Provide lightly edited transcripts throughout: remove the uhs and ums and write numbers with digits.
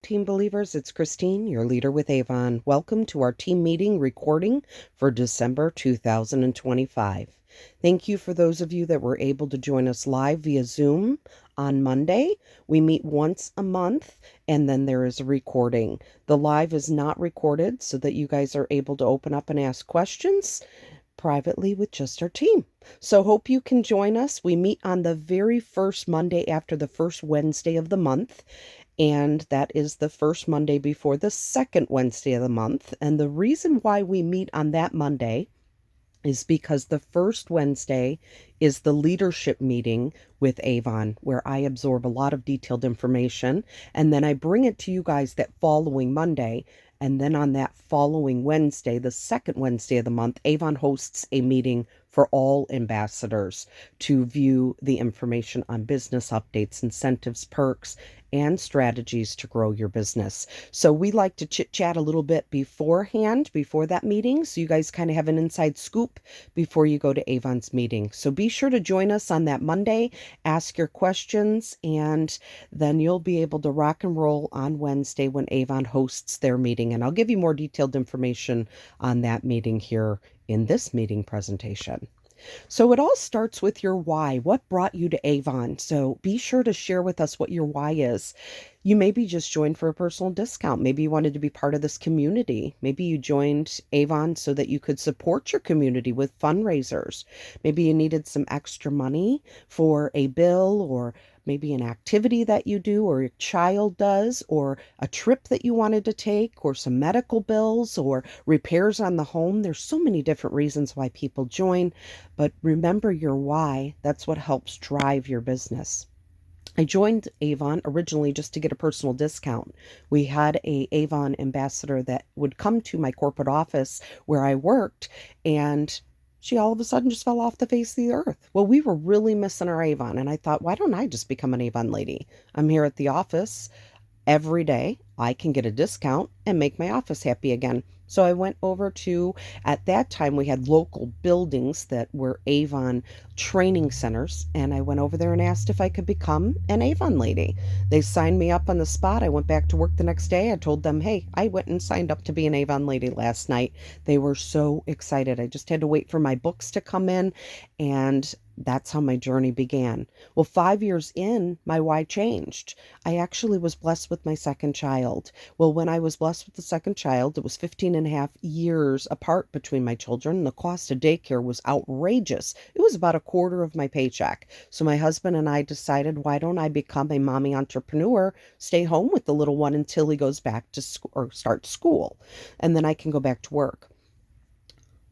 Team Believers, it's Christine, your leader with Avon. Welcome to our team meeting recording for December 2025. Thank you for those of you that were able to join us live via Zoom on Monday. We meet once a month and then there is a recording. The live is not recorded so that you guys are able to open up and ask questions privately with just our team. So hope you can join us. We meet on the very first Monday after the first Wednesday of the month, and that is the first Monday before the second Wednesday of the month. And the reason why we meet on that Monday is because the first Wednesday is the leadership meeting with Avon, where I absorb a lot of detailed information, and then I bring it to you guys that following Monday. And then on that following Wednesday, the second Wednesday of the month, Avon hosts a meeting for all ambassadors to view the information on business updates, incentives, perks, and strategies to grow your business. So we like to chit chat a little bit beforehand, before that meeting, so you guys kind of have an inside scoop before you go to Avon's meeting. So be sure to join us on that Monday, ask your questions, and then you'll be able to rock and roll on Wednesday when Avon hosts their meeting. And I'll give you more detailed information on that meeting here in this meeting presentation. So it all starts with your why. What brought you to Avon? So be sure to share with us what your why is. You maybe just joined for a personal discount. Maybe you wanted to be part of this community. Maybe you joined Avon so that you could support your community with fundraisers. Maybe you needed some extra money for a bill, or maybe an activity that you do or a child does, or a trip that you wanted to take, or some medical bills, or repairs on the home. There's so many different reasons why people join, but remember your why. That's what helps drive your business. I joined Avon originally just to get a personal discount. We had a Avon ambassador that would come to my corporate office where I worked, and she all of a sudden just fell off the face of the earth. Well, we were really missing our Avon, and I thought, why don't I just become an Avon lady? I'm here at the office every day. I can get a discount and make my office happy again. So I went over to, at that time, we had local buildings that were Avon training centers. And I went over there and asked if I could become an Avon lady. They signed me up on the spot. I went back to work the next day. I told them, hey, I went and signed up to be an Avon lady last night. They were so excited. I just had to wait for my books to come in, and that's how my journey began. Well, 5 years in, my why changed. I actually was blessed with my second child. Well, when I was blessed with the second child, it was 15 and a half years apart between my children. The cost of daycare was outrageous. It was about a quarter of my paycheck. So my husband and I decided, why don't I become a mommy entrepreneur, stay home with the little one until he goes back to school or start school, and then I can go back to work.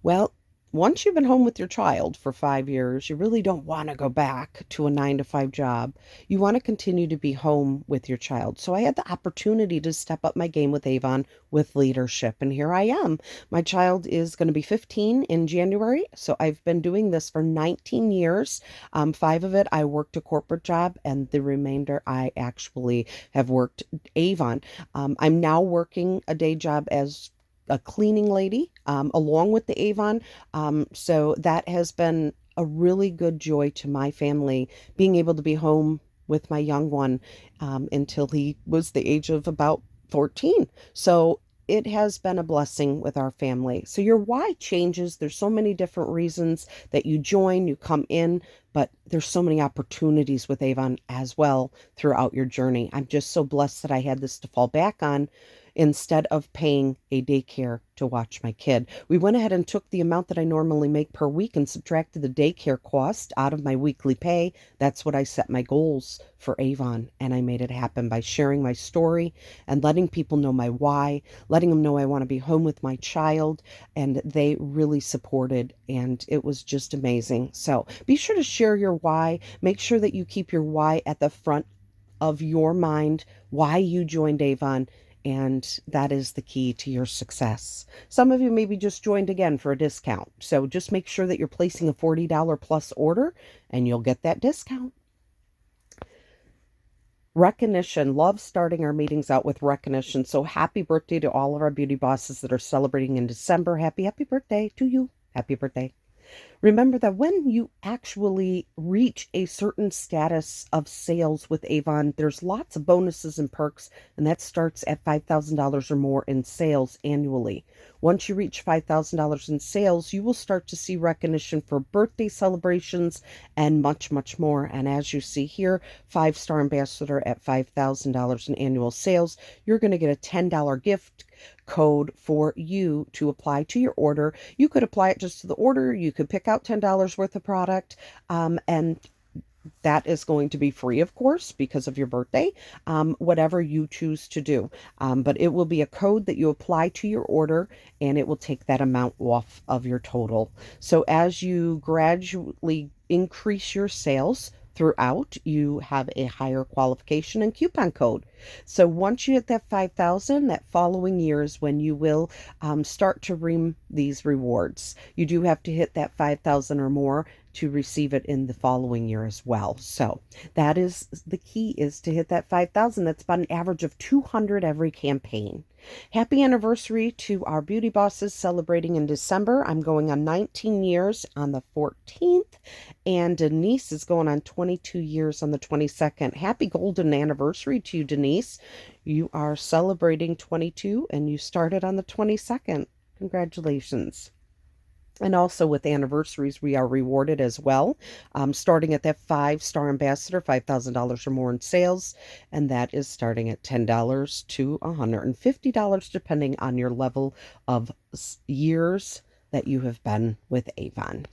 Well, once you've been home with your child for 5 years, you really don't want to go back to a 9 to 5 job. You want to continue to be home with your child. So I had the opportunity to step up my game with Avon with leadership. And here I am. My child is going to be 15 in January. So I've been doing this for 19 years. 5 of it, I worked a corporate job, and the remainder, I actually have worked Avon. I'm now working a day job as a cleaning lady, along with the Avon. So that has been a really good joy to my family, being able to be home with my young one until he was the age of about 14. So it has been a blessing with our family. So your why changes. There's so many different reasons that you join, you come in, but there's so many opportunities with Avon as well throughout your journey. I'm just so blessed that I had this to fall back on instead of paying a daycare to watch my kid. We went ahead and took the amount that I normally make per week and subtracted the daycare cost out of my weekly pay. That's what I set my goals for Avon, and I made it happen by sharing my story and letting people know my why, letting them know I want to be home with my child, and they really supported, and it was just amazing. So be sure to share your why. Make sure that you keep your why at the front of your mind, why you joined Avon, and that is the key to your success. Some of you maybe just joined again for a discount. So just make sure that you're placing a $40 plus order and you'll get that discount. Recognition. Love starting our meetings out with recognition. So happy birthday to all of our beauty bosses that are celebrating in December. Happy birthday to you. Happy birthday. Remember that when you actually reach a certain status of sales with Avon, there's lots of bonuses and perks, and that starts at $5,000 or more in sales annually. Once you reach $5,000 in sales, you will start to see recognition for birthday celebrations and much, much more. And as you see here, 5-star ambassador at $5,000 in annual sales, you're going to get a $10 gift code for you to apply to your order. You could apply it just to the order. You could pick out $10 worth of product, and that is going to be free, of course, because of your birthday, whatever you choose to do. But it will be a code that you apply to your order, and it will take that amount off of your total. So as you gradually increase your sales throughout, you have a higher qualification and coupon code. So once you hit that 5,000, that following year is when you will start to reap these rewards. You do have to hit that 5,000 or more to receive it in the following year as well. So that is the key, is to hit that 5,000. That's about an average of 200 every campaign. Happy anniversary to our beauty bosses celebrating in December. I'm going on 19 years on the 14th, and Denise is going on 22 years on the 22nd. Happy golden anniversary to you, Denise. You are celebrating 22 and you started on the 22nd. Congratulations. And also with anniversaries, we are rewarded as well, starting at that 5-star ambassador, $5,000 or more in sales. And that is starting at $10 to $150, depending on your level of years that you have been with Avon.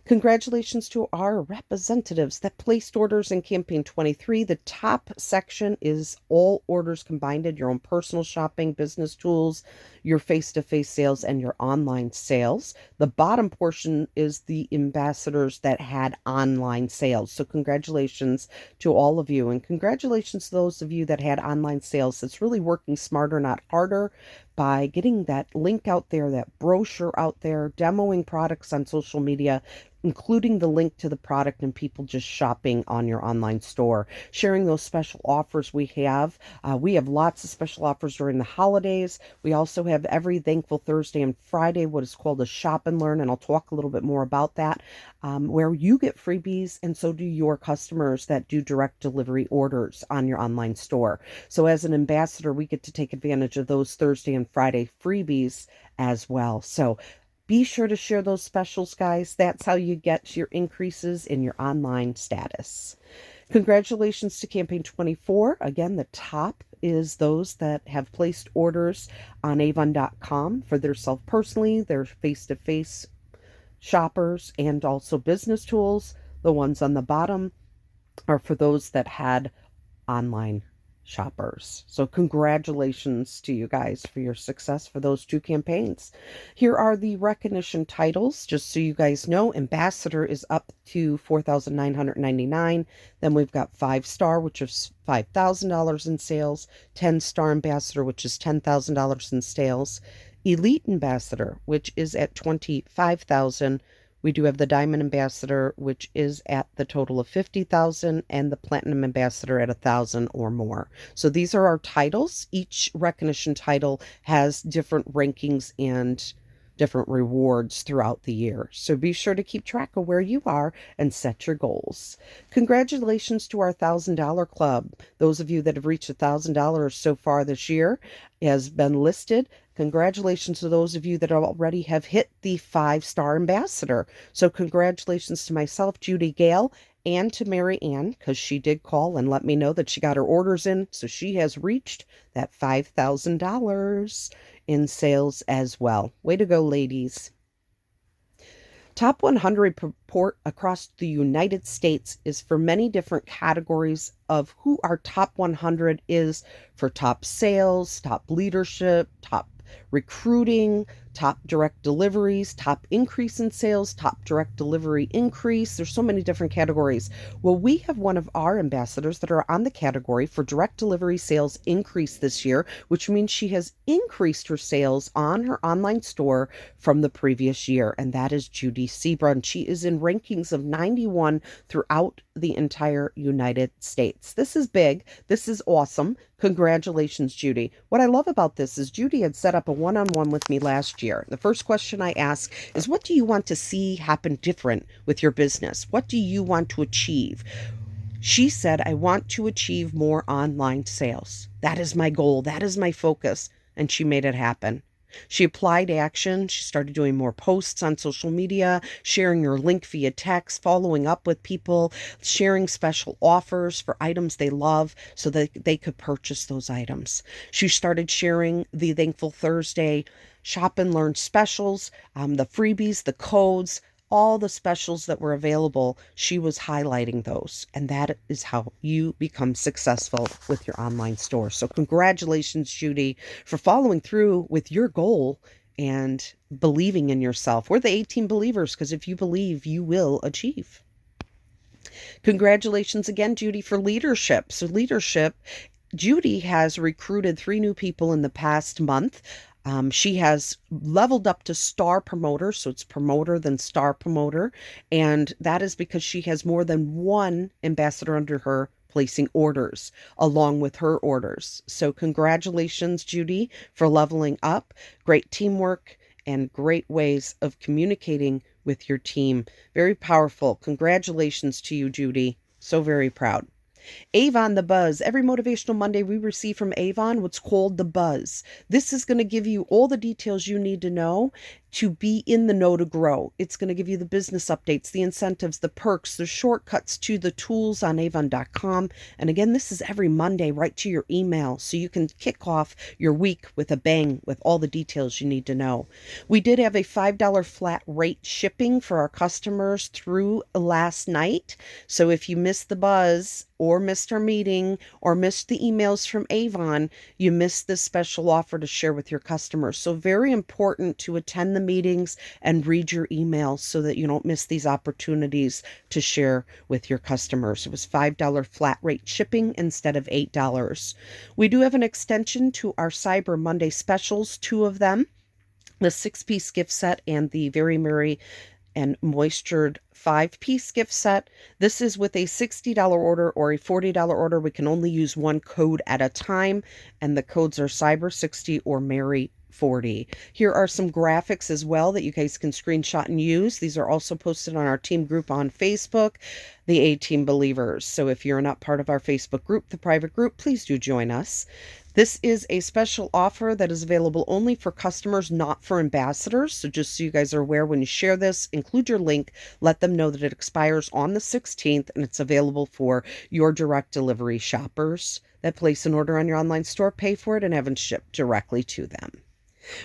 Congratulations to our representatives that placed orders in campaign 23. The top section is all orders combined in your own personal shopping, business tools, your face-to-face sales, and your online sales. The bottom portion is the ambassadors that had online sales. So congratulations to all of you, and congratulations to those of you that had online sales. It's really working smarter, not harder, by getting that link out there, that brochure out there, demoing products on social media, including the link to the product, and people just shopping on your online store, sharing those special offers we have. We have lots of special offers during the holidays. We also have every Thankful Thursday and Friday what is called a shop and learn, and I'll talk a little bit more about that, where you get freebies, and so do your customers that do direct delivery orders on your online store. So as an ambassador, we get to take advantage of those Thursday and Friday freebies as well. So be sure to share those specials, guys. That's how you get your increases in your online status. Congratulations to campaign 24. Again, the top is those that have placed orders on avon.com for their self personally, their face-to-face shoppers, and also business tools. The ones on the bottom are for those that had online shoppers. So congratulations to you guys for your success for those two campaigns. Here are the recognition titles, just so you guys know. Ambassador is up to $4,999. Then we've got 5-star, which is $5,000 in sales. 10-star ambassador, which is $10,000 in sales. Elite ambassador, which is at $25,000. We do have the Diamond Ambassador, which is at the total of $50,000, and the Platinum Ambassador at $1,000 or more. So these are our titles. Each recognition title has different rankings and different rewards throughout the year. So be sure to keep track of where you are and set your goals. Congratulations to our $1,000 club. Those of you that have reached $1,000 so far this year has been listed. Congratulations to those of you that already have hit the 5-star ambassador. So congratulations to myself, Judy Gale, and to Mary Ann, because she did call and let me know that she got her orders in. So she has reached that $5,000 in sales as well. Way to go, ladies. Top 100 report across the United States is for many different categories of who our top 100 is, for top sales, top leadership, top recruiting, top direct deliveries, top increase in sales, top direct delivery increase. There's so many different categories. Well, we have one of our ambassadors that are on the category for direct delivery sales increase this year, which means she has increased her sales on her online store from the previous year, and that is Judy Seabrun. She is in rankings of 91 throughout the entire United States. This is big. This is awesome. Congratulations, Judy. What I love about this is Judy had set up a one-on-one with me last year. The first question I ask is, what do you want to see happen different with your business? What do you want to achieve? She said, I want to achieve more online sales. That is my goal. That is my focus. And she made it happen. She applied action. She started doing more posts on social media, sharing her link via text, following up with people, sharing special offers for items they love so that they could purchase those items. She started sharing the Thankful Thursday shop and learn specials, the freebies, the codes, all the specials that were available. She was highlighting those. And that is how you become successful with your online store. So congratulations, Judy, for following through with your goal and believing in yourself. We're the 18 believers, because if you believe, you will achieve. Congratulations again, Judy, for leadership. So leadership, Judy has recruited 3 new people in the past month. She has leveled up to star promoter, so it's promoter then star promoter, and that is because she has more than one ambassador under her placing orders along with her orders. So congratulations, Judy, for leveling up. Great teamwork and great ways of communicating with your team. Very powerful. Congratulations to you, Judy. So very proud. Avon the Buzz. Every Motivational Monday we receive from Avon what's called the Buzz. This is going to give you all the details you need to know to be in the know to grow. It's going to give you the business updates, the incentives, the perks, the shortcuts to the tools on avon.com. And again, this is every Monday right to your email, so you can kick off your week with a bang with all the details you need to know. We did have a $5 flat rate shipping for our customers through last night. So if you missed the Buzz or missed our meeting or missed the emails from Avon, you missed this special offer to share with your customers. So very important to attend the meetings and read your emails so that you don't miss these opportunities to share with your customers. It was $5 flat rate shipping instead of $8. We do have an extension to our Cyber Monday specials, 2 of them, the 6-piece gift set and the Very Merry and Moistured 5-piece gift set. This is with a $60 order or a $40 order. We can only use one code at a time, and the codes are Cyber 60 or Merry 40. Here are some graphics as well that you guys can screenshot and use. These are also posted on our team group on Facebook, the A-Team Believers. So if you're not part of our Facebook group, the private group, please do join us. This is a special offer that is available only for customers, not for ambassadors. So just so you guys are aware, when you share this, include your link, let them know that it expires on the 16th and it's available for your direct delivery shoppers that place an order on your online store, pay for it, and have it shipped directly to them.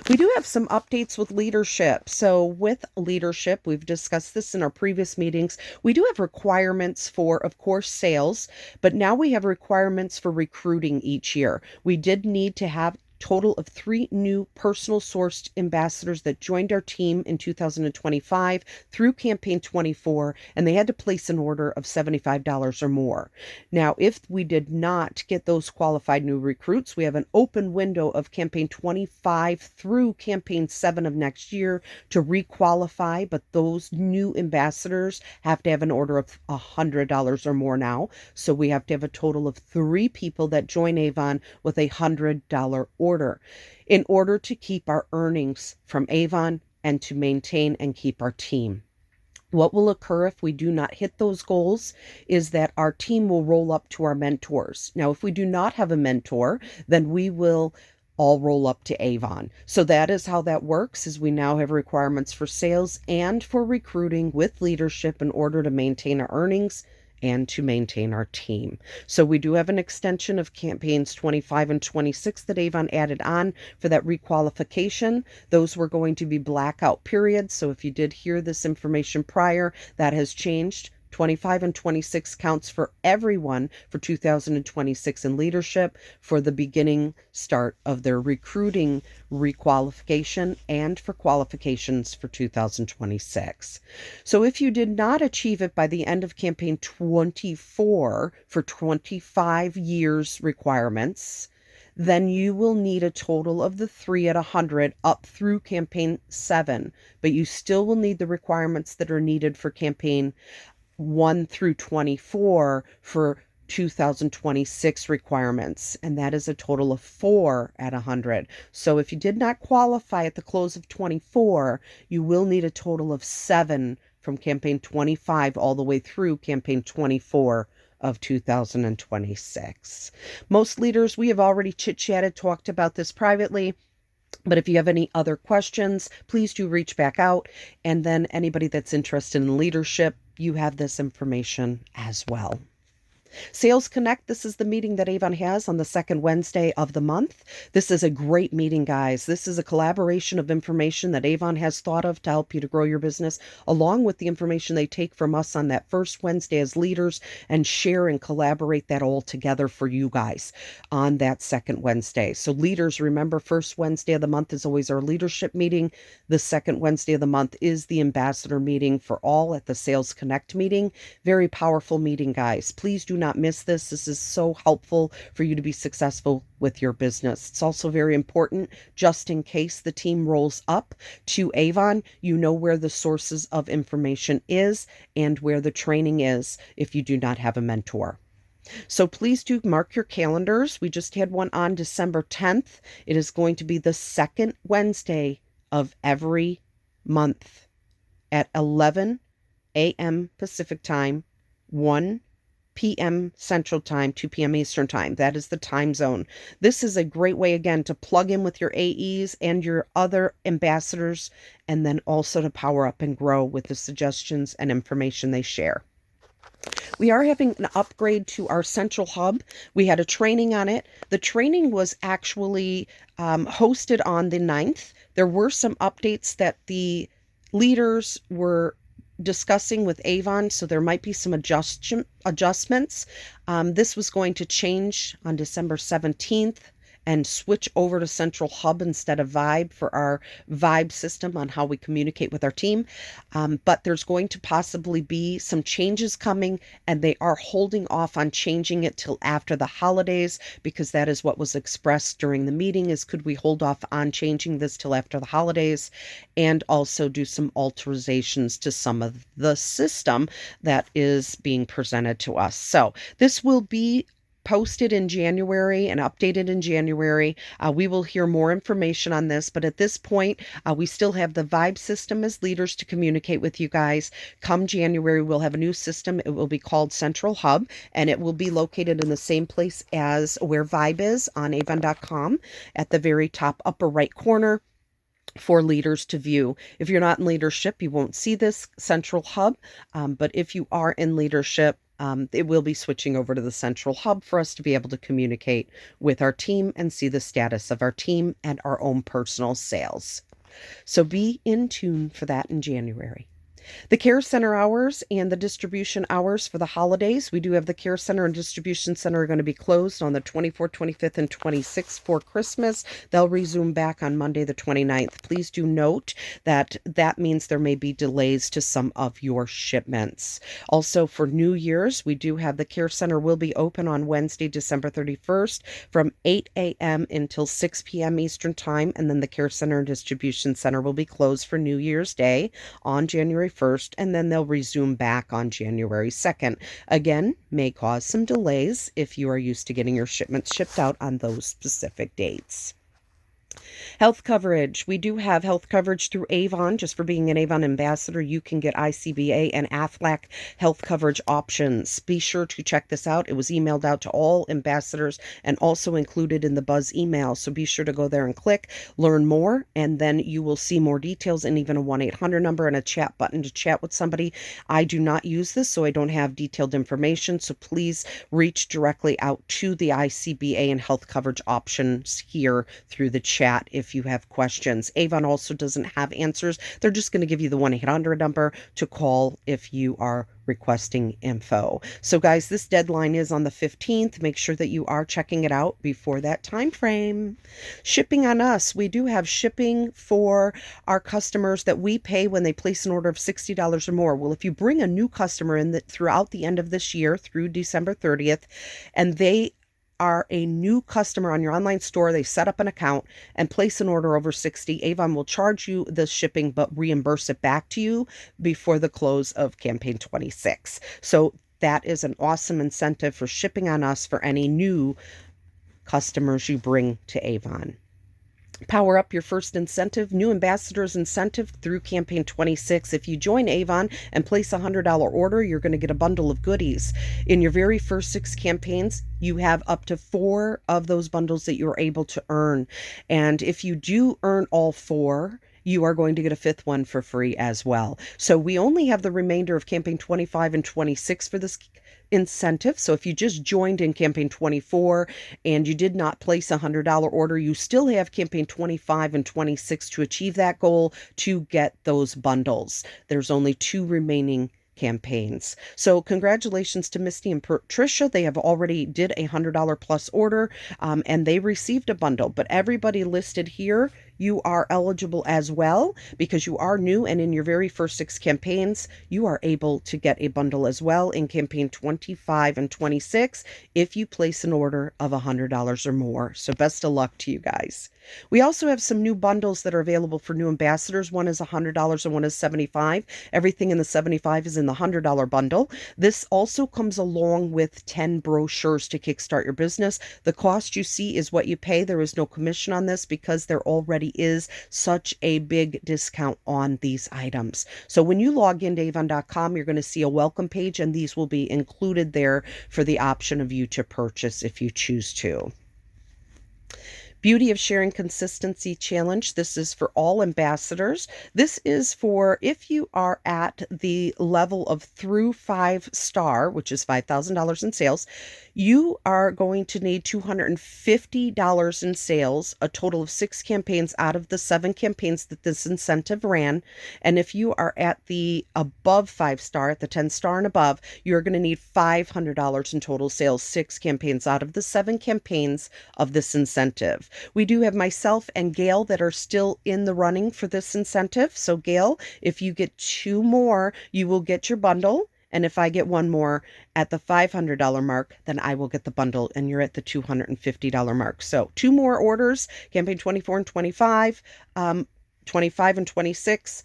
We do have some updates with leadership. So with leadership, we've discussed this in our previous meetings. We do have requirements for, of course, sales, but now we have requirements for recruiting each year. We did need to have total of 3 new personal sourced ambassadors that joined our team in 2025 through campaign 24, and they had to place an order of $75 or more. Now, if we did not get those qualified new recruits, we have an open window of campaign 25 through campaign 7 of next year to requalify, but those new ambassadors have to have an order of $100 or more now. So we have to have a total of 3 people that join Avon with a $100 order in order to keep our earnings from Avon and to maintain and keep our team. What will occur if we do not hit those goals is that our team will roll up to our mentors. Now, if we do not have a mentor, then we will all roll up to Avon. So that is how that works, is we now have requirements for sales and for recruiting with leadership in order to maintain our earnings and to maintain our team. So we do have an extension of campaigns 25 and 26 that Avon added on for that requalification. Those were going to be blackout periods. So if you did hear this information prior, that has changed. 25 and 26 counts for everyone for 2026 in leadership for the beginning start of their recruiting requalification and for qualifications for 2026. So if you did not achieve it by the end of campaign 24 for 25 years requirements, then you will need a total of the 3 at 100 up through campaign 7, but you still will need the requirements that are needed for campaign 1 through 24 for 2026 requirements, and that is a total of 4 at 100. So if you did not qualify at the close of 24, you will need a total of 7 from campaign 25 all the way through campaign 24 of 2026. Most leaders, we have already chit-chatted, talked about this privately. But if you have any other questions, please do reach back out. And then anybody that's interested in leadership, you have this information as well. Sales Connect, this is the meeting that Avon has on the second Wednesday of the month. This is a great meeting, guys. This is a collaboration of information that Avon has thought of to help you to grow your business, along with the information they take from us on that first Wednesday as leaders, and share and collaborate that all together for you guys on that second Wednesday. So leaders, remember, first Wednesday of the month is always our leadership meeting. The second Wednesday of the month is the ambassador meeting for all at the Sales Connect meeting. Very powerful meeting, guys. Please do not miss this. This is so helpful for you to be successful with your business. It's also very important, just in case the team rolls up to Avon, you know where the sources of information is and where the training is if you do not have a mentor. So please do mark your calendars. We just had one on December 10th. It is going to be the second Wednesday of every month at 11 a.m. Pacific Time, 1 p.m. Central Time, 2 p.m. Eastern Time. That is the time zone. This is a great way, again, to plug in with your AEs and your other ambassadors, and then also to power up and grow with the suggestions and information they share. We are having an upgrade to our central hub. We had a training on it. The training was actually hosted on the 9th. There were some updates that the leaders were discussing with Avon, so there might be some adjustments. This was going to change on December 17th and switch over to Central Hub instead of Vibe for our Vibe system on how we communicate with our team. But there's going to possibly be some changes coming, and they are holding off on changing it till after the holidays, because that is what was expressed during the meeting, is could we hold off on changing this till after the holidays, and also do some alterations to some of the system that is being presented to us. So this will be posted in January and updated in January. We will hear more information on this, but at this point, we still have the Vibe system as leaders to communicate with you guys. Come January, we'll have a new system. It will be called Central Hub, and it will be located in the same place as where Vibe is on avon.com at the very top upper right corner for leaders to view. If you're not in leadership, you won't see this Central Hub, but if you are in leadership, it will be switching over to the Central Hub for us to be able to communicate with our team and see the status of our team and our own personal sales. So be in tune for that in January. The Care Center hours and the distribution hours for the holidays. We do have the Care Center and Distribution Center are going to be closed on the 24th, 25th, and 26th for Christmas. They'll resume back on Monday, the 29th. Please do note that that means there may be delays to some of your shipments. Also, for New Year's, we do have the Care Center will be open on Wednesday, December 31st from 8 a.m. until 6 p.m. Eastern Time, and then the Care Center and Distribution Center will be closed for New Year's Day on January 1st, and then they'll resume back on January 2nd. Again, may cause some delays if you are used to getting your shipments shipped out on those specific dates. Health coverage. We do have health coverage through Avon. Just for being an Avon ambassador, you can get ICBA and AFLAC health coverage options. Be sure to check this out. It was emailed out to all ambassadors and also included in the Buzz email. So be sure to go there and click, learn more, and then you will see more details and even a 1-800 number and a chat button to chat with somebody. I do not use this, so I don't have detailed information. So please reach directly out to the ICBA and health coverage options here through the chat if you have questions. Avon also doesn't have answers. They're just going to give you the 1-800 number to call if you are requesting info. So guys, this deadline is on the 15th. Make sure that you are checking it out before that time frame. Shipping on us. We do have shipping for our customers that we pay when they place an order of $60 or more. Well, if you bring a new customer in that throughout the end of this year through December 30th, and they are a new customer on your online store, they set up an account and place an order over 60, Avon will charge you the shipping but reimburse it back to you before the close of campaign 26. So that is an awesome incentive for shipping on us for any new customers you bring to Avon. Power up your first incentive, new ambassadors incentive through campaign 26. If you join Avon and place a $100 order, you're going to get a bundle of goodies. In your very first 6 campaigns, you have up to 4 of those bundles that you're able to earn. And if you do earn all 4, you are going to get a 5th one for free as well. So we only have the remainder of campaign 25 and 26 for this incentive. So if you just joined in campaign 24 and you did not place a $100 order, you still have campaign 25 and 26 to achieve that goal to get those bundles. There's only 2 remaining campaigns. So congratulations to Misty and Patricia. They have already did a $100 plus order and they received a bundle. But everybody listed here, you are eligible as well because you are new, and in your very first 6 campaigns, you are able to get a bundle as well in campaign 25 and 26 if you place an order of $100 or more. So best of luck to you guys. We also have some new bundles that are available for new ambassadors. One is $100 and one is $75. Everything in the $75 is in the $100 bundle. This also comes along with 10 brochures to kickstart your business. The cost you see is what you pay. There is no commission on this because there already is such a big discount on these items. So when you log into avon.com, you're going to see a welcome page, and these will be included there for the option of you to purchase if you choose to. Beauty of Sharing Consistency Challenge. This is for all ambassadors. This is for if you are at the level of through 5-star, which is $5,000 in sales, you are going to need $250 in sales, a total of 6 campaigns out of the 7 campaigns that this incentive ran. And if you are at the above 5-star, at the 10-star and above, you're going to need $500 in total sales, 6 campaigns out of the 7 campaigns of this incentive. We do have myself and Gail that are still in the running for this incentive. So Gail, if you get 2 more, you will get your bundle. And if I get 1 more at the $500 mark, then I will get the bundle and you're at the $250 mark. So 2 more orders, campaign 24 and 25, 25 and 26,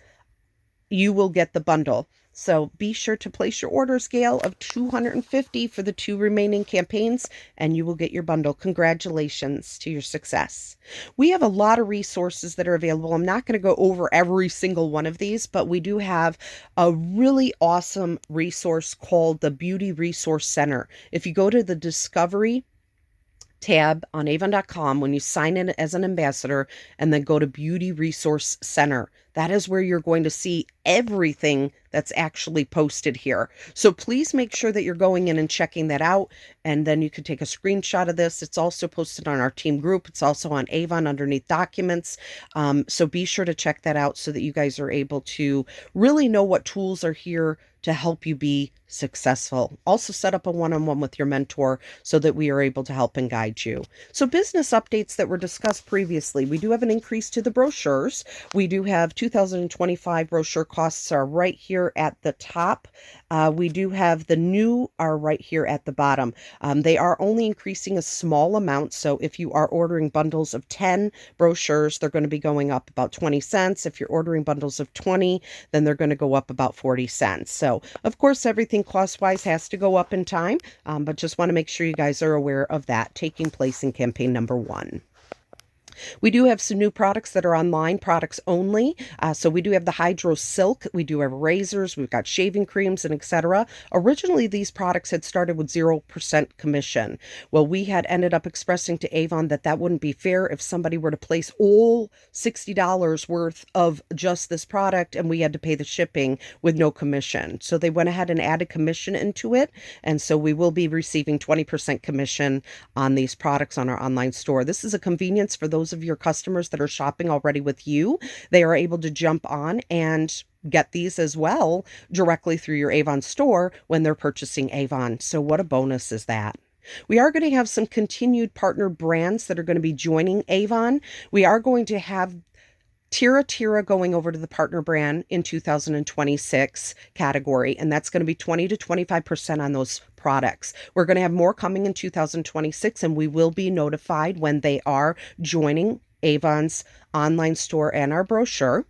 you will get the bundle. So be sure to place your order scale of $250 for the 2 remaining campaigns, and you will get your bundle. Congratulations to your success. We have a lot of resources that are available. I'm not going to go over every single one of these, but we do have a really awesome resource called the Beauty Resource Center. If you go to the Discovery tab on avon.com when you sign in as an ambassador and then go to Beauty Resource Center, that is where you're going to see everything that's actually posted here. So please make sure that you're going in and checking that out, and then you can take a screenshot of this. It's also posted on our team group. It's also on Avon underneath documents. So be sure to check that out so that you guys are able to really know what tools are here to help you be successful. Also set up a one-on-one with your mentor so that we are able to help and guide you. So business updates that were discussed previously. We do have an increase to the brochures. We do have 2025 brochure costs are right here at the top. We do have the new are right here at the bottom. They are only increasing a small amount. So if you are ordering bundles of 10 brochures, they're going to be going up about 20 cents. If you're ordering bundles of 20, then they're going to go up about 40 cents. So of course, everything cost-wise has to go up in time, but just want to make sure you guys are aware of that taking place in campaign number 1. We do have some new products that are online, products only. So we do have the Hydro Silk. We do have razors. We've got shaving creams and etc. Originally, these products had started with 0% commission. Well, we had ended up expressing to Avon that that wouldn't be fair if somebody were to place all $60 worth of just this product and we had to pay the shipping with no commission. So they went ahead and added commission into it. And so we will be receiving 20% commission on these products on our online store. This is a convenience for those of your customers that are shopping already with you. They are able to jump on and get these as well directly through your Avon store when they're purchasing Avon. So what a bonus is that? We are going to have some continued partner brands that are going to be joining Avon. We are going to have Tira going over to the partner brand in 2026 category, and that's going to be 20 to 25% on those products. We're going to have more coming in 2026, and we will be notified when they are joining Avon's online store and our brochure.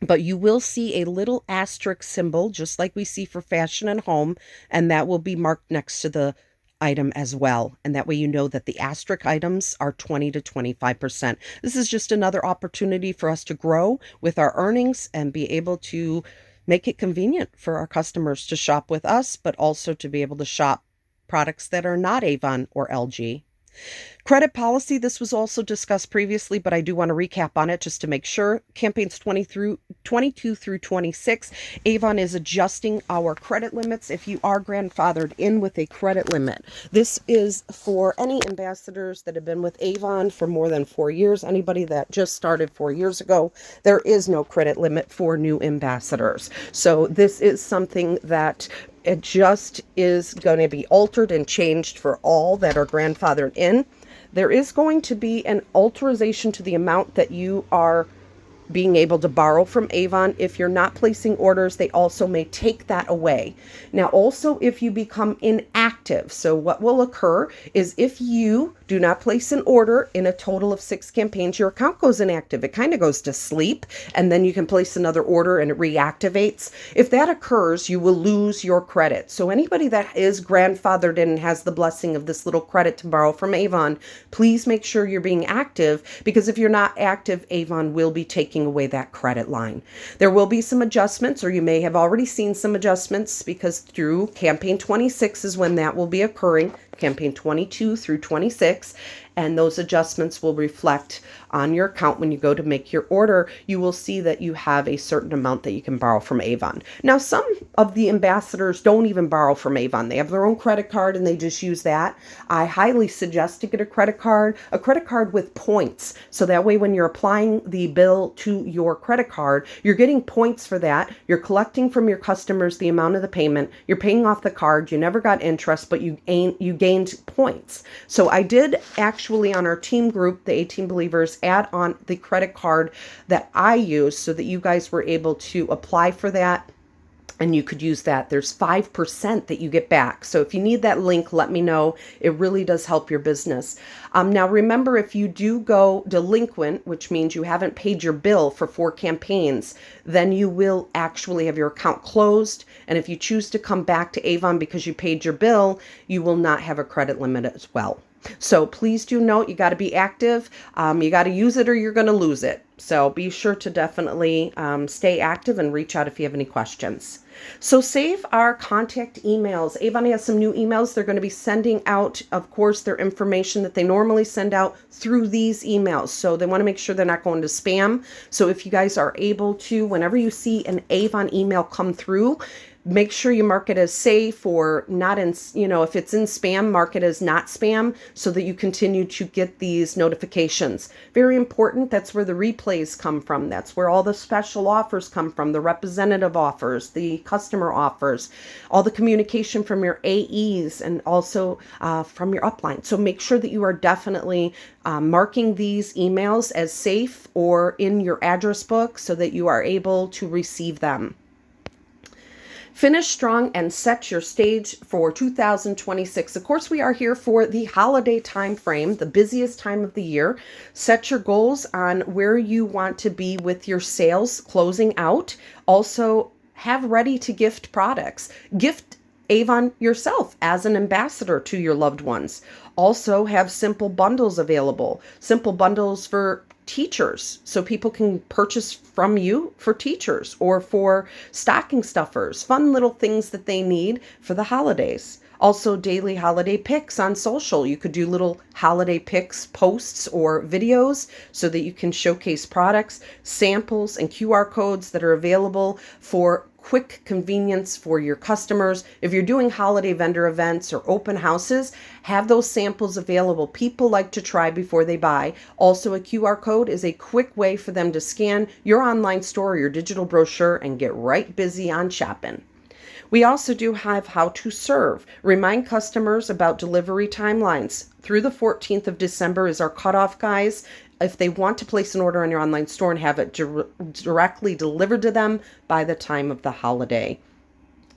but you will see a little asterisk symbol, just like we see for fashion and home, and that will be marked next to the item as well. And that way you know that the asterisk items are 20 to 25%. This is just another opportunity for us to grow with our earnings and be able to make it convenient for our customers to shop with us, but also to be able to shop products that are not Avon or LG. Credit policy, this was also discussed previously, but I do want to recap on it just to make sure. Campaigns 22 through 26, Avon is adjusting our credit limits if you are grandfathered in with a credit limit. This is for any ambassadors that have been with Avon for more than 4 years. Anybody that just started 4 years ago, there is no credit limit for new ambassadors. So this is something that it just is going to be altered and changed for all that are grandfathered in. There is going to be an alteration to the amount that you are being able to borrow from Avon. If you're not placing orders, they also may take that away. Now, also, if you become inactive, so what will occur is if you do not place an order in a total of 6 campaigns, your account goes inactive. It kind of goes to sleep, and then you can place another order and it reactivates. If that occurs, you will lose your credit. So anybody that is grandfathered in and has the blessing of this little credit to borrow from Avon, please make sure you're being active, because if you're not active, Avon will be taking away that credit line. There will be some adjustments, or you may have already seen some adjustments, because through campaign 26 is when that will be occurring, campaign 22 through 26, and those adjustments will reflect on your account when you go to make your order. You will see that you have a certain amount that you can borrow from Avon. Now, some of the ambassadors don't even borrow from Avon. They have their own credit card and they just use that. I highly suggest to get a credit card with points. So that way when you're applying the bill to your credit card, you're getting points for that. You're collecting from your customers the amount of the payment. You're paying off the card. You never got interest, but you gained points. So I did actually, on our team group, the 18 Believers, add on the credit card that I use so that you guys were able to apply for that and you could use that. There's 5% that you get back. So if you need that link, let me know. It really does help your business. Now remember, if you do go delinquent, which means you haven't paid your bill for 4 campaigns, then you will actually have your account closed. And if you choose to come back to Avon because you paid your bill, you will not have a credit limit as well. So please do note, you got to be active. You got to use it or you're going to lose it. So be sure to definitely stay active and reach out if you have any questions. So save our contact emails. Avon has some new emails. They're going to be sending out, of course, their information that they normally send out through these emails. So they want to make sure they're not going to spam. So if you guys are able to, whenever you see an Avon email come through, make sure you mark it as safe or not in, if it's in spam, mark it as not spam so that you continue to get these notifications. Very important. That's where the replays come from. That's where all the special offers come from, the representative offers, the customer offers, all the communication from your AEs and also from your upline. So make sure that you are definitely marking these emails as safe or in your address book so that you are able to receive them. Finish strong and set your stage for 2026. Of course, we are here for the holiday time frame, the busiest time of the year. Set your goals on where you want to be with your sales closing out. Also, have ready to gift products. Gift Avon yourself as an ambassador to your loved ones. Also, have simple bundles available. Simple bundles for teachers, so people can purchase from you for teachers or for stocking stuffers, fun little things that they need for the holidays. Also, daily holiday picks on social. You could do little holiday picks, posts, or videos so that you can showcase products, samples, and QR codes that are available for quick convenience for your customers. If you're doing holiday vendor events or open houses, have those samples available. People like to try before they buy. Also, a QR code is a quick way for them to scan your online store or your digital brochure and get right busy on shopping. We also do have how to serve. Remind customers about delivery timelines. Through the 14th of December is our cutoff, guys. If they want to place an order on your online store and have it directly delivered to them by the time of the holiday.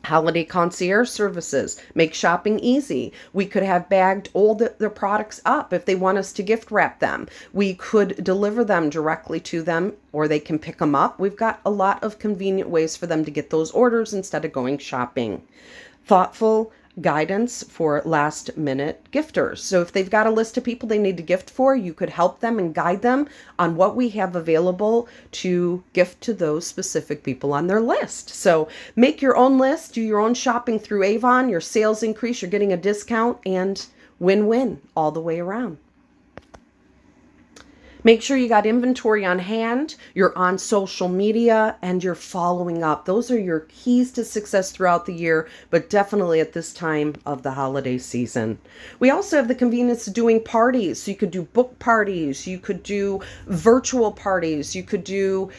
Holiday concierge services make shopping easy. We could have bagged all their products up if they want us to gift wrap them. We could deliver them directly to them, or they can pick them up. We've got a lot of convenient ways for them to get those orders instead of going shopping. Thoughtful guidance for last minute gifters. So if they've got a list of people they need to gift for, you could help them and guide them on what we have available to gift to those specific people on their list. So make your own list, do your own shopping through Avon, your sales increase, you're getting a discount, and win-win all the way around. Make sure you got inventory on hand, you're on social media, and you're following up. Those are your keys to success throughout the year, but definitely at this time of the holiday season. We also have the convenience of doing parties. So you could do book parties, you could do virtual parties, you could do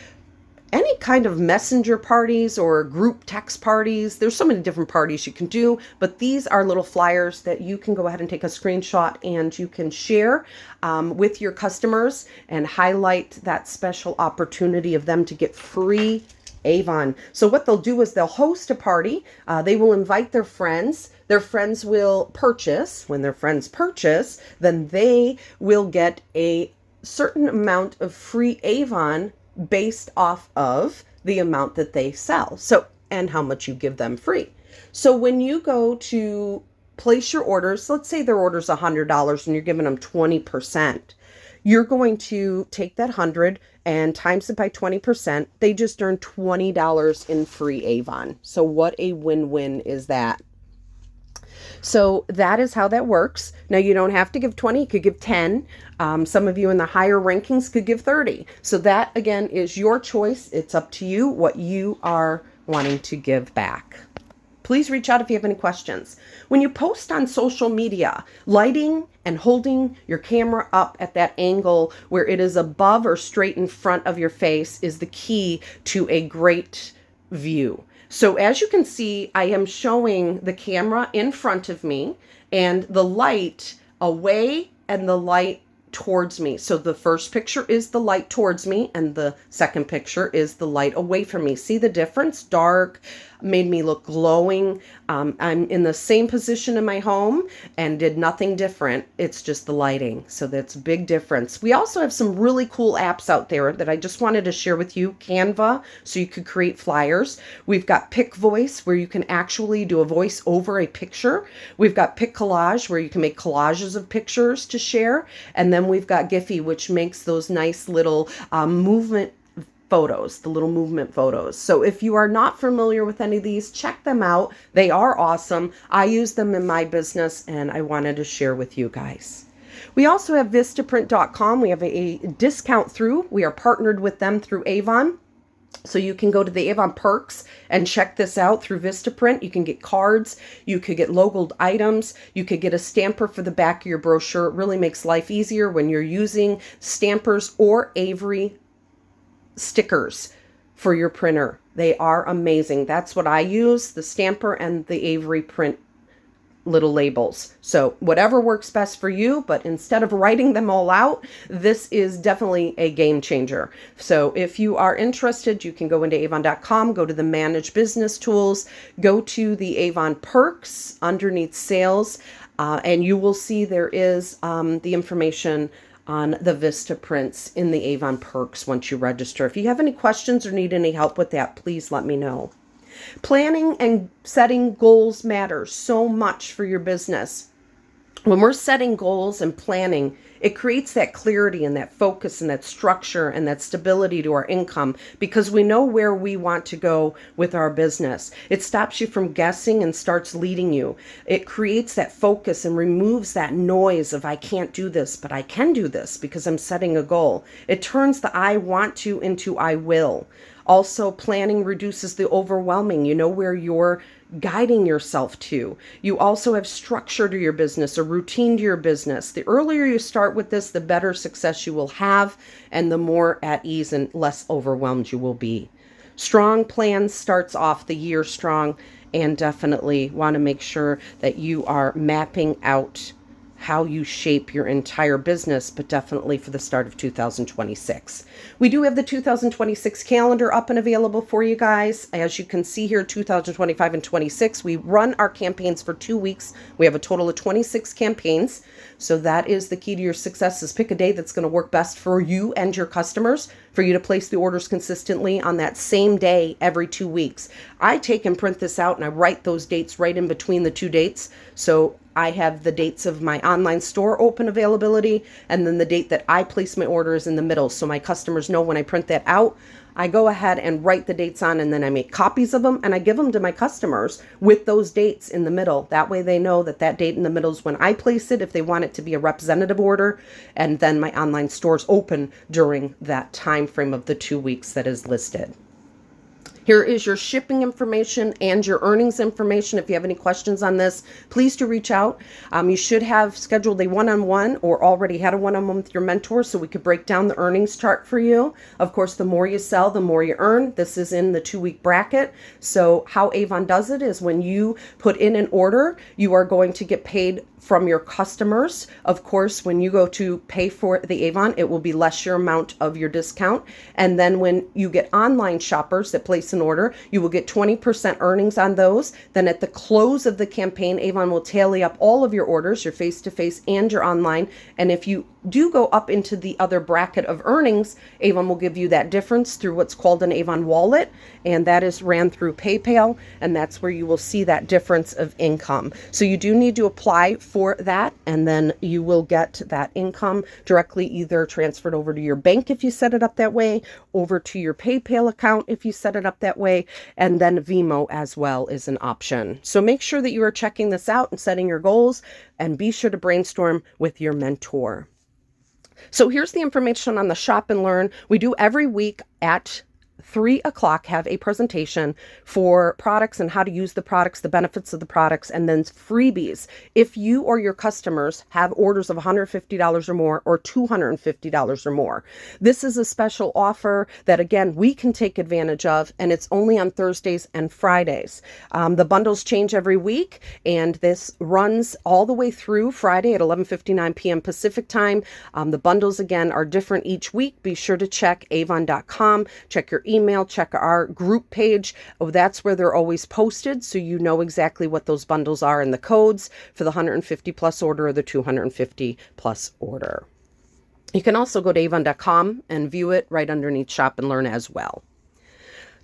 any kind of messenger parties or group text parties. There's so many different parties you can do, but these are little flyers that you can go ahead and take a screenshot and you can share with your customers and highlight that special opportunity of them to get free Avon. So what they'll do is they'll host a party. They will invite their friends. Their friends will purchase. When their friends purchase, then they will get a certain amount of free Avon based off of the amount that they sell. So, and how much you give them free. So when you go to place your orders, let's say their order's $100 and you're giving them 20%. You're going to take that 100 and times it by 20%. They just earned $20 in free Avon. So what a win-win is that? So that is how that works. Now you don't have to give 20, you could give 10. Some of you in the higher rankings could give 30. So that again is your choice. It's up to you what you are wanting to give back. Please reach out if you have any questions. When you post on social media, lighting and holding your camera up at that angle where it is above or straight in front of your face is the key to a great view. So as you can see, I am showing the camera in front of me and the light away and the light towards me. So the first picture is the light towards me and the second picture is the light away from me. See the difference? Dark made me look glowing. I'm in the same position in my home and did nothing different. It's just the lighting. So that's a big difference. We also have some really cool apps out there that I just wanted to share with you. Canva, so you could create flyers. We've got Pick Voice, where you can actually do a voice over a picture. We've got Pick Collage, where you can make collages of pictures to share. And then we've got Giphy, which makes those nice little movement photos, the little movement photos. So if you are not familiar with any of these, check them out. They are awesome. I use them in my business and I wanted to share with you guys. We also have Vistaprint.com. We have a discount through. We are partnered with them through Avon. So you can go to the Avon Perks and check this out through Vistaprint. You can get cards, you could get logoed items, you could get a stamper for the back of your brochure. It really makes life easier when you're using stampers or Avery stickers for your printer. They are amazing. That's what I use, the stamper and the Avery print little labels. So whatever works best for you, but instead of writing them all out, this is definitely a game changer. So if you are interested, you can go into avon.com, go to the Manage Business Tools, go to the Avon Perks underneath sales, and you will see there is the information on the Vistaprints in the Avon Perks once you register. If you have any questions or need any help with that, please let me know. Planning and setting goals matters so much for your business. When we're setting goals and planning, it creates that clarity and that focus and that structure and that stability to our income because we know where we want to go with our business. It stops you from guessing and starts leading you. It creates that focus and removes that noise of I can't do this, but I can do this because I'm setting a goal. It turns the I want to into I will. Also, planning reduces the overwhelming. You know where you're guiding yourself to. You also have structure to your business, a routine to your business. The earlier you start with this, the better success you will have and the more at ease and less overwhelmed you will be. Strong plan starts off the year strong and definitely want to make sure that you are mapping out how you shape your entire business, but definitely for the start of 2026. We do have the 2026 calendar up and available for you guys. As you can see here, 2025 and 26, we run our campaigns for 2 weeks. We have a total of 26 campaigns. So that is the key to your success, is pick a day that's going to work best for you and your customers, for you to place the orders consistently on that same day every 2 weeks. I take and print this out and I write those dates right in between the two dates. So I have the dates of my online store open availability, and then the date that I place my orders in the middle. So my customers know when I print that out, I go ahead and write the dates on, and then I make copies of them and I give them to my customers with those dates in the middle. That way they know that that date in the middle is when I place it, if they want it to be a representative order, and then my online store's open during that time frame of the 2 weeks that is listed. Here is your shipping information and your earnings information. If you have any questions on this, please do reach out. You should have scheduled a one-on-one or already had a one-on-one with your mentor so we could break down the earnings chart for you. Of course, the more you sell, the more you earn. This is in the 2-week bracket. So how Avon does it is when you put in an order, you are going to get paid from your customers. Of course, when you go to pay for the Avon, it will be less your amount of your discount. And then when you get online shoppers that place an order, you will get 20% earnings on those. Then at the close of the campaign, Avon will tally up all of your orders, your face-to-face and your online. And if you do go up into the other bracket of earnings, Avon will give you that difference through what's called an Avon wallet, and that is ran through PayPal, and that's where you will see that difference of income. So you do need to apply for that, and then you will get that income directly either transferred over to your bank if you set it up that way, over to your PayPal account if you set it up that way, and then Vimo as well is an option. So make sure that you are checking this out and setting your goals, and be sure to brainstorm with your mentor. So here's the information on the Shop and Learn. We do every week at 3 o'clock have a presentation for products and how to use the products, the benefits of the products, and then freebies. If you or your customers have orders of $150 or more or $250 or more, this is a special offer that, again, we can take advantage of, and it's only on Thursdays and Fridays. The bundles change every week, and this runs all the way through Friday at 11:59 p.m. Pacific time. The bundles, again, are different each week. Be sure to check avon.com, check your email, check our group page. Oh, that's where they're always posted, so you know exactly what those bundles are and the codes for the 150 plus order or the 250 plus order. You can also go to avon.com and view it right underneath Shop and Learn as well.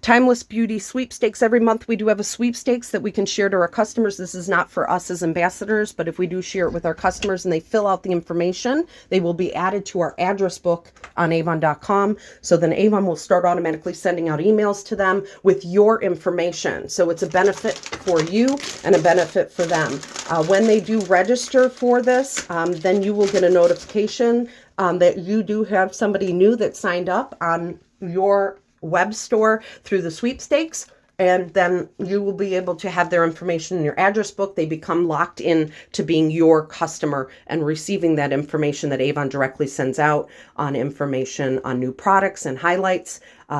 Timeless Beauty Sweepstakes. Every month we do have a sweepstakes that we can share to our customers. This is not for us as ambassadors, but if we do share it with our customers and they fill out the information, they will be added to our address book on avon.com. So then Avon will start automatically sending out emails to them with your information. So it's a benefit for you and a benefit for them. When they do register for this, then you will get a notification that you do have somebody new that signed up on your web store through the sweepstakes, and then you will be able to have their information in your address book. They become locked in to being your customer and receiving that information that Avon directly sends out on information on new products and highlights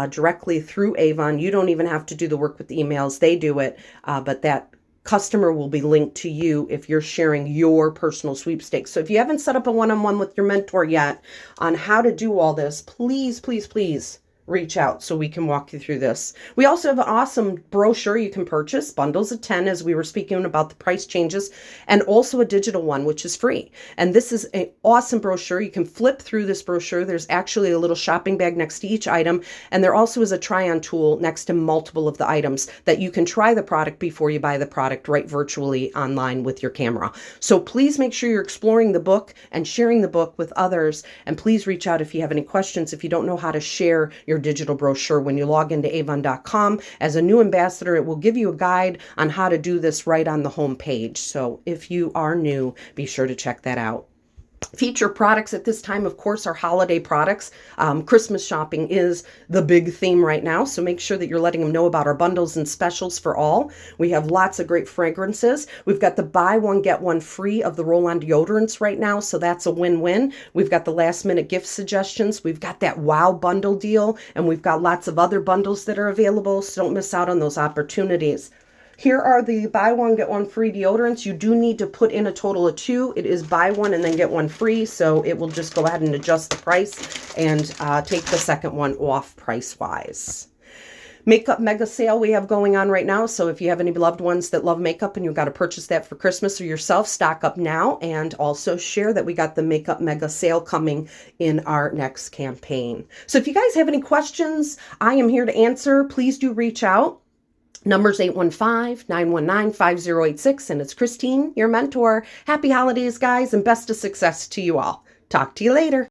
directly through Avon. You don't even have to do the work with the emails. They do it, but that customer will be linked to you if you're sharing your personal sweepstakes. So if you haven't set up a one-on-one with your mentor yet on how to do all this, please, please, please reach out so we can walk you through this. We also have an awesome brochure you can purchase, bundles of 10, as we were speaking about the price changes, and also a digital one, which is free. And this is an awesome brochure. You can flip through this brochure. There's actually a little shopping bag next to each item, and there also is a try-on tool next to multiple of the items that you can try the product before you buy the product right virtually online with your camera. So please make sure you're exploring the book and sharing the book with others, and please reach out if you have any questions. If you don't know how to share your digital brochure, when you log into avon.com as a new ambassador, it will give you a guide on how to do this right on the home page. So if you are new, be sure to check that out. Feature products at this time, of course, are holiday products. Christmas shopping is the big theme right now, so make sure that you're letting them know about our bundles and specials for all. We have lots of great fragrances. We've got the buy one, get one free of the roll-on deodorants right now, so that's a win-win. We've got the last-minute gift suggestions. We've got that wow bundle deal, and we've got lots of other bundles that are available, so don't miss out on those opportunities. Here are the buy one, get one free deodorants. You do need to put in a total of 2. It is buy one and then get one free, so it will just go ahead and adjust the price and take the second one off price-wise. Makeup mega sale we have going on right now. So if you have any loved ones that love makeup and you've got to purchase that for Christmas or yourself, stock up now, and also share that we got the makeup mega sale coming in our next campaign. So if you guys have any questions, I am here to answer. Please do reach out. Number's 815-919-5086, and it's Christine, your mentor. Happy holidays, guys, and best of success to you all. Talk to you later.